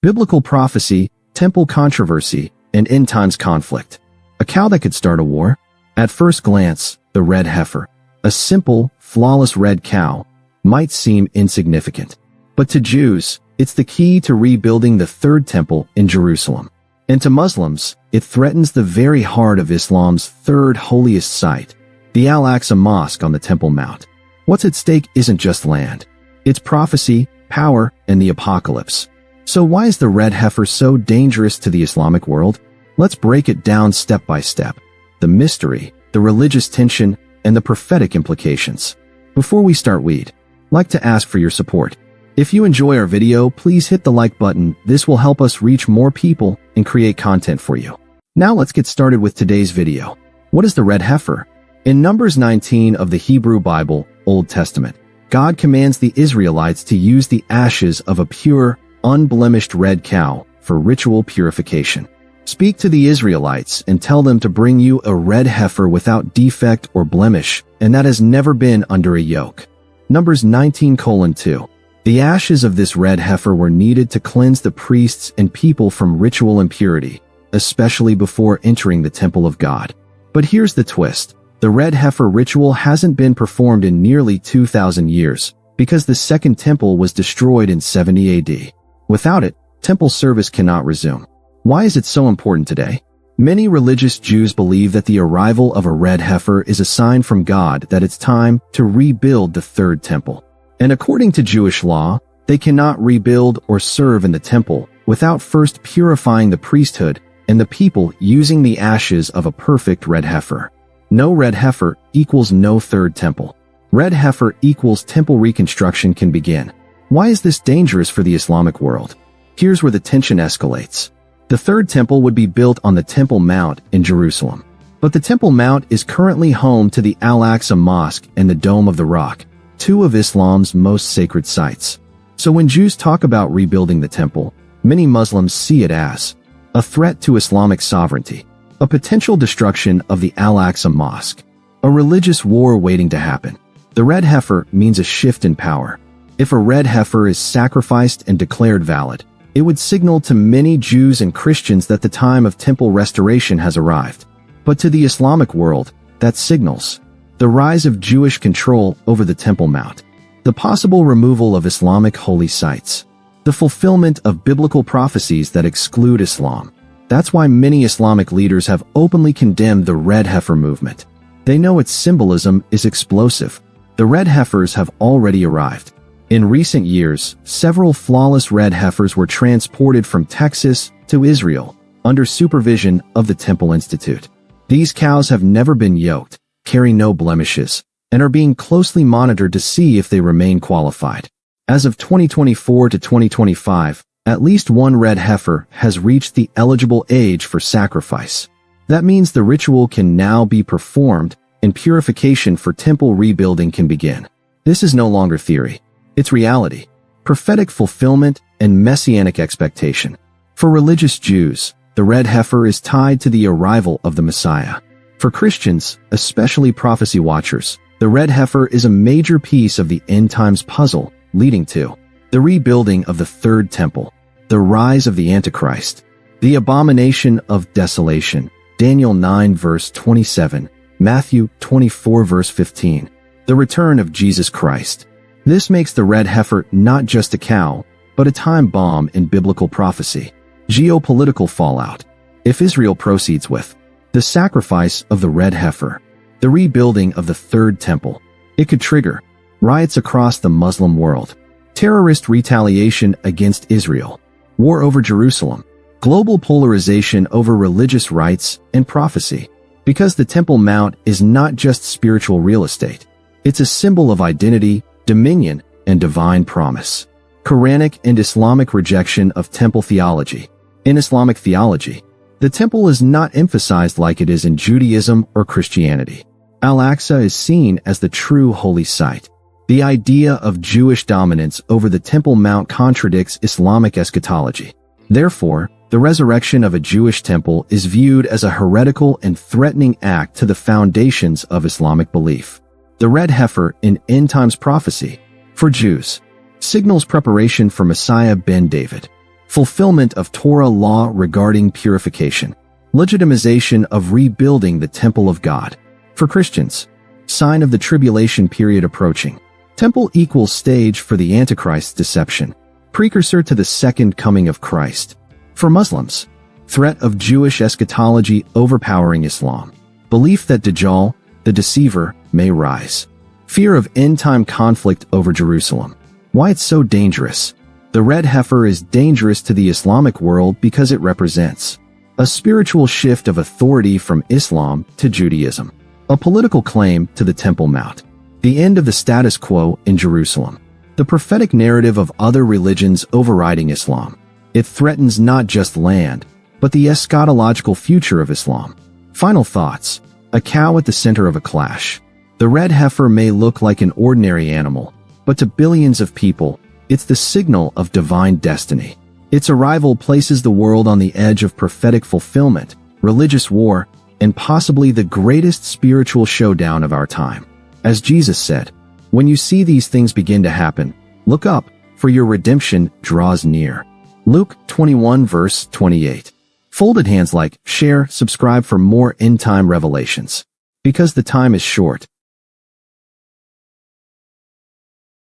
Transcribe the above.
Biblical prophecy, temple controversy, and end times conflict. A cow that could start a war? At first glance, the red heifer, a simple, flawless red cow, might seem insignificant. But to Jews, it's the key to rebuilding the third temple in Jerusalem. And to Muslims, it threatens the very heart of Islam's third holiest site, the Al-Aqsa Mosque on the Temple Mount. What's at stake isn't just land. It's prophecy, power, and the apocalypse. So why is the red heifer so dangerous to the Islamic world? Let's break it down step by step. The mystery, the religious tension, and the prophetic implications. Before we start, we'd like to ask for your support. If you enjoy our video, please hit the like button. This will help us reach more people and create content for you. Now let's get started with today's video. What is the red heifer? In Numbers 19 of the Hebrew Bible, Old Testament, God commands the Israelites to use the ashes of a pure, unblemished red cow for ritual purification. Speak to the Israelites and tell them to bring you a red heifer without defect or blemish, and that has never been under a yoke. Numbers 19:2. The ashes of this red heifer were needed to cleanse the priests and people from ritual impurity, especially before entering the temple of God. But here's the twist. The red heifer ritual hasn't been performed in nearly 2,000 years, because the Second Temple was destroyed in 70 AD. Without it, temple service cannot resume. Why is it so important today? Many religious Jews believe that the arrival of a red heifer is a sign from God that it's time to rebuild the Third Temple. And according to Jewish law, they cannot rebuild or serve in the temple without first purifying the priesthood and the people using the ashes of a perfect red heifer. No red heifer equals no Third Temple. Red heifer equals temple reconstruction can begin. Why is this dangerous for the Islamic world? Here's where the tension escalates. The Third Temple would be built on the Temple Mount in Jerusalem. But the Temple Mount is currently home to the Al-Aqsa Mosque and the Dome of the Rock, two of Islam's most sacred sites. So when Jews talk about rebuilding the temple, many Muslims see it as a threat to Islamic sovereignty, a potential destruction of the Al-Aqsa Mosque, a religious war waiting to happen. The red heifer means a shift in power. If a red heifer is sacrificed and declared valid, it would signal to many Jews and Christians that the time of temple restoration has arrived. But to the Islamic world, that signals the rise of Jewish control over the Temple Mount, the possible removal of Islamic holy sites, the fulfillment of biblical prophecies that exclude Islam. That's why many Islamic leaders have openly condemned the red heifer movement. They know its symbolism is explosive. The red heifers have already arrived. In recent years, several flawless red heifers were transported from Texas to Israel under supervision of the Temple Institute. These cows have never been yoked, carry no blemishes, and are being closely monitored to see if they remain qualified. As of 2024 to 2025, at least one red heifer has reached the eligible age for sacrifice. That means the ritual can now be performed and purification for temple rebuilding can begin. This is no longer theory. It's reality, prophetic fulfillment, and messianic expectation. For religious Jews, the red heifer is tied to the arrival of the Messiah. For Christians, especially prophecy watchers, the red heifer is a major piece of the end times puzzle, leading to the rebuilding of the Third Temple, the rise of the Antichrist, the abomination of desolation, Daniel 9 verse 27, Matthew 24 verse 15, the return of Jesus Christ. This makes the red heifer not just a cow, but a time bomb in biblical prophecy. Geopolitical fallout. If Israel proceeds with the sacrifice of the red heifer, the rebuilding of the Third Temple, it could trigger riots across the Muslim world, terrorist retaliation against Israel, war over Jerusalem, global polarization over religious rights and prophecy. Because the Temple Mount is not just spiritual real estate, it's a symbol of identity, dominion, and divine promise. Quranic and Islamic rejection of temple theology. In Islamic theology, the temple is not emphasized like it is in Judaism or Christianity. Al-Aqsa is seen as the true holy site. The idea of Jewish dominance over the Temple Mount contradicts Islamic eschatology. Therefore, the resurrection of a Jewish temple is viewed as a heretical and threatening act to the foundations of Islamic belief. The red heifer in end times prophecy, for Jews, signals preparation for Messiah ben David. fulfillment of Torah law regarding purification, legitimization of rebuilding the temple of God. For Christians, sign of the tribulation period approaching. Temple equals stage for the Antichrist's deception, precursor to the second coming of Christ. For Muslims, threat of Jewish eschatology overpowering Islam, belief that Dajjal, the deceiver, may rise. Fear of end-time conflict over Jerusalem. Why it's so dangerous. The red heifer is dangerous to the Islamic world because it represents a spiritual shift of authority from Islam to Judaism, a political claim to the Temple Mount, the end of the status quo in Jerusalem, the prophetic narrative of other religions overriding Islam. It threatens not just land, but the eschatological future of Islam. Final thoughts. A cow at the center of a clash. The red heifer may look like an ordinary animal, but to billions of people, it's the signal of divine destiny. Its arrival places the world on the edge of prophetic fulfillment, religious war, and possibly the greatest spiritual showdown of our time. As Jesus said, "When you see these things begin to happen, look up, for your redemption draws near." Luke 21 verse 28. Folded hands, like, share, subscribe for more end-time revelations. Because the time is short,